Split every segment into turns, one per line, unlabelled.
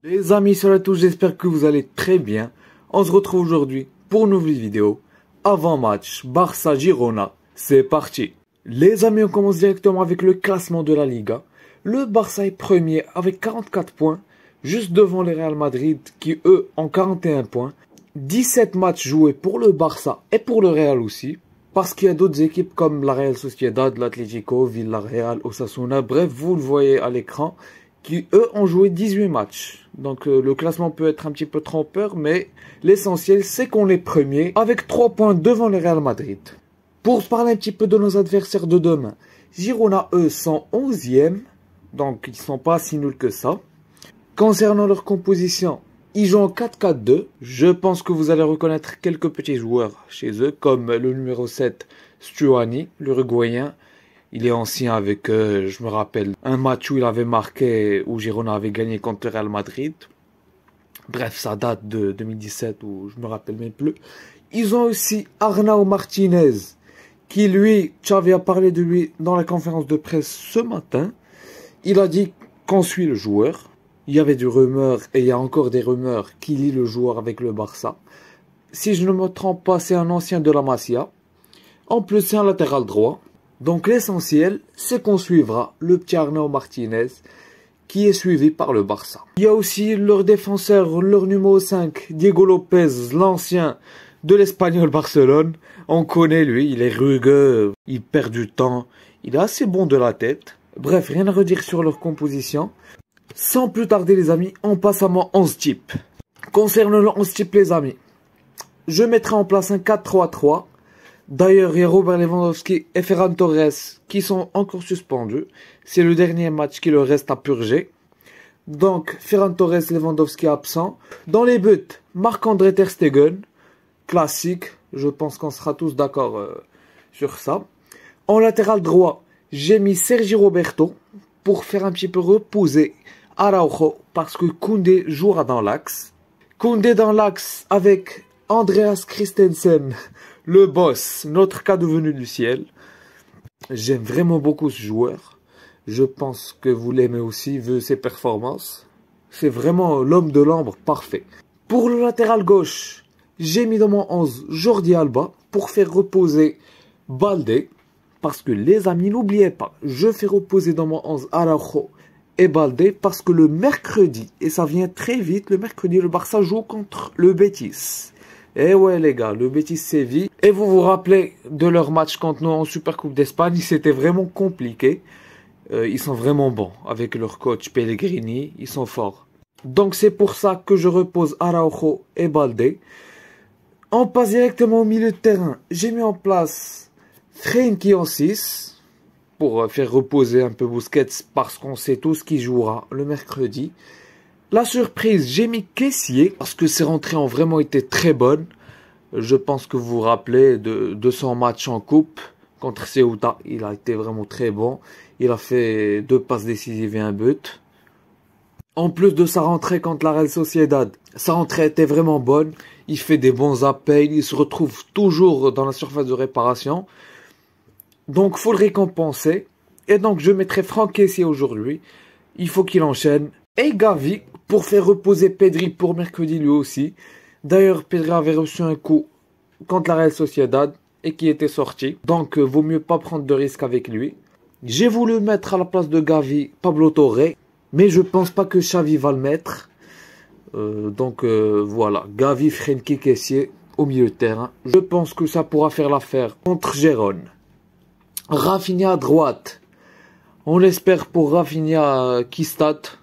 Les amis, salut à tous, j'espère que vous allez très bien. On se retrouve aujourd'hui pour une nouvelle vidéo. Avant match, Barça-Girona, c'est parti. Les amis, on commence directement avec le classement de la Liga. Le Barça est premier avec 44 points, juste devant le Real Madrid qui eux ont 41 points. 17 matchs joués pour le Barça et pour le Real aussi. Parce qu'il y a d'autres équipes comme la Real Sociedad, l'Atlético, Villarreal, Osasuna, bref, vous le voyez à l'écran, qui eux ont joué 18 matchs. Donc le classement peut être un petit peu trompeur, mais l'essentiel c'est qu'on est premier avec 3 points devant le Real Madrid. Pour parler un petit peu de nos adversaires de demain, Girona eux sont 11e, donc ils sont pas si nuls que ça. Concernant leur composition, ils jouent en 4-4-2. Je pense que vous allez reconnaître quelques petits joueurs chez eux, comme le numéro 7, Stuani, l'Uruguayen. Il est ancien avec, je me rappelle, un match où il avait marqué, où Girona avait gagné contre le Real Madrid. Bref, ça date de 2017, où je me rappelle même plus. Ils ont aussi Arnau Martinez, qui lui, Xavi a parlé de lui dans la conférence de presse ce matin. Il a dit qu'on suit le joueur. Il y avait du rumeur, et il y a encore des rumeurs, qui lie le joueur avec le Barça. Si je ne me trompe pas, c'est un ancien de la Masia. En plus, c'est un latéral droit. Donc l'essentiel, c'est qu'on suivra le petit Arnau Martinez, qui est suivi par le Barça. Il y a aussi leur défenseur, leur numéro 5, Diego Lopez, l'ancien de l'Espagnol Barcelone. On connaît lui, il est rugueux, il perd du temps, il est assez bon de la tête. Bref, rien à redire sur leur composition. Sans plus tarder les amis, on passe à mon 11 type. Concernant le 11 type les amis, je mettrai en place un 4-3-3. D'ailleurs, il y a Robert Lewandowski et Ferran Torres qui sont encore suspendus. C'est le dernier match qui leur reste à purger. Donc, Ferran Torres, Lewandowski absent. Dans les buts, Marc-André ter Stegen. Classique, je pense qu'on sera tous d'accord sur ça. En latéral droit, j'ai mis Sergi Roberto pour faire un petit peu reposer Araujo parce que Koundé jouera dans l'axe. Koundé dans l'axe avec Andreas Christensen. Le boss, notre cadeau venu du ciel. J'aime vraiment beaucoup ce joueur. Je pense que vous l'aimez aussi, vu ses performances. C'est vraiment l'homme de l'ombre parfait. Pour le latéral gauche, j'ai mis dans mon 11 Jordi Alba pour faire reposer Balde. Parce que les amis, n'oubliez pas, je fais reposer dans mon 11 Araujo et Balde parce que le mercredi, et ça vient très vite, le mercredi, le Barça joue contre le Betis. Et ouais les gars, le Betis Séville. Et vous vous rappelez de leur match contre nous en Supercoupe d'Espagne, c'était vraiment compliqué. Ils sont vraiment bons avec leur coach Pellegrini, ils sont forts. Donc c'est pour ça que je repose Araujo et Balde. On passe directement au milieu de terrain. J'ai mis en place Frenkie en 6 pour faire reposer un peu Busquets parce qu'on sait tous qui jouera le mercredi. La surprise, j'ai mis Kessié parce que ses rentrées ont vraiment été très bonnes. Je pense que vous vous rappelez de son match en coupe contre Ceuta. Il a été vraiment très bon. Il a fait 2 passes décisives et un but. En plus de sa rentrée contre la Real Sociedad, sa rentrée était vraiment bonne. Il fait des bons appels. Il se retrouve toujours dans la surface de réparation. Donc, faut le récompenser. Et donc, je mettrai Franck Kessié aujourd'hui. Il faut qu'il enchaîne. Et Gavi pour faire reposer Pedri pour mercredi lui aussi. D'ailleurs, Pedri avait reçu un coup contre la Real Sociedad et qui était sorti. Donc, vaut mieux pas prendre de risques avec lui. J'ai voulu mettre à la place de Gavi Pablo Torre, mais je pense pas que Xavi va le mettre. Voilà, Gavi, Frenkie, Kessié au milieu de terrain. Je pense que ça pourra faire l'affaire contre Gérone. Rafinha à droite. On l'espère pour Rafinha qui state.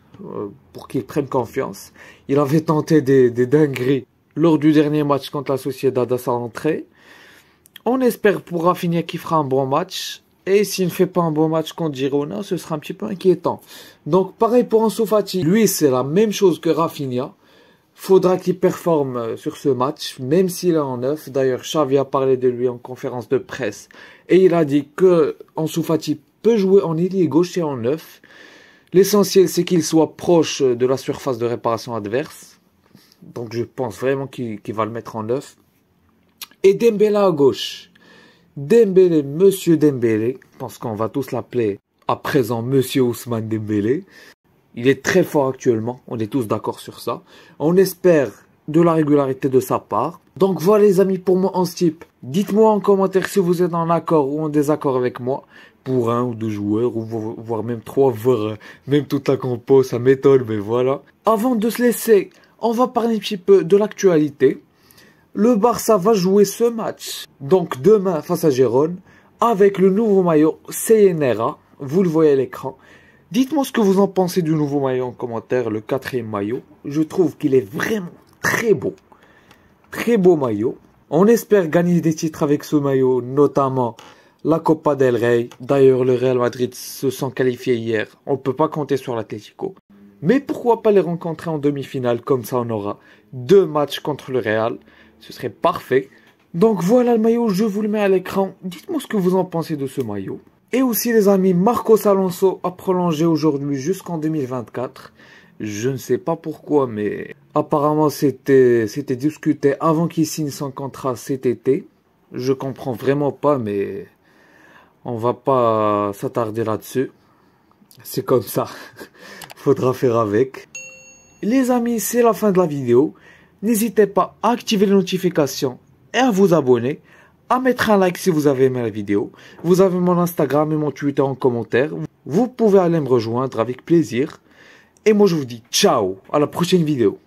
Pour qu'il prenne confiance. Il avait tenté des dingueries lors du dernier match contre la Sociedad à sa rentrée. On espère pour Rafinha qu'il fera un bon match. Et s'il ne fait pas un bon match contre Girona, ce sera un petit peu inquiétant. Donc pareil pour Ansu Fati. Lui, c'est la même chose que Rafinha. Faudra qu'il performe sur ce match, même s'il est en 9. D'ailleurs, Xavi a parlé de lui en conférence de presse. Et il a dit que Ansu Fati peut jouer en ailier gauche et en 9. L'essentiel, c'est qu'il soit proche de la surface de réparation adverse. Donc, je pense vraiment qu'il va le mettre en 9. Et Dembélé à gauche. Dembélé, Monsieur Dembélé. Je pense qu'on va tous l'appeler à présent Monsieur Ousmane Dembélé. Il est très fort actuellement, on est tous d'accord sur ça. On espère de la régularité de sa part. Donc voilà les amis pour moi en type. Dites-moi en commentaire si vous êtes en accord ou en désaccord avec moi. Pour un ou deux joueurs, ou voire même trois, voire même toute la compo, ça m'étonne, mais voilà. Avant de se laisser, on va parler un petit peu de l'actualité. Le Barça va jouer ce match, donc demain face à Gérone, avec le nouveau maillot CNRA. Vous le voyez à l'écran. Dites-moi ce que vous en pensez du nouveau maillot en commentaire, le 4e maillot. Je trouve qu'il est vraiment très beau. Très beau maillot. On espère gagner des titres avec ce maillot, notamment la Copa del Rey. D'ailleurs, le Real Madrid se sont qualifiés hier. On ne peut pas compter sur l'Atlético. Mais pourquoi pas les rencontrer en demi-finale, comme ça on aura 2 matchs contre le Real. Ce serait parfait. Donc voilà le maillot, je vous le mets à l'écran. Dites-moi ce que vous en pensez de ce maillot. Et aussi les amis, Marcos Alonso a prolongé aujourd'hui jusqu'en 2024. Je ne sais pas pourquoi, mais apparemment c'était discuté avant qu'il signe son contrat cet été. Je comprends vraiment pas, mais on va pas s'attarder là-dessus. C'est comme ça. Faudra faire avec. Les amis, c'est la fin de la vidéo. N'hésitez pas à activer les notifications et à vous abonner. À mettre un like si vous avez aimé la vidéo. Vous avez mon Instagram et mon Twitter en commentaire. Vous pouvez aller me rejoindre avec plaisir. Et moi je vous dis ciao, à la prochaine vidéo.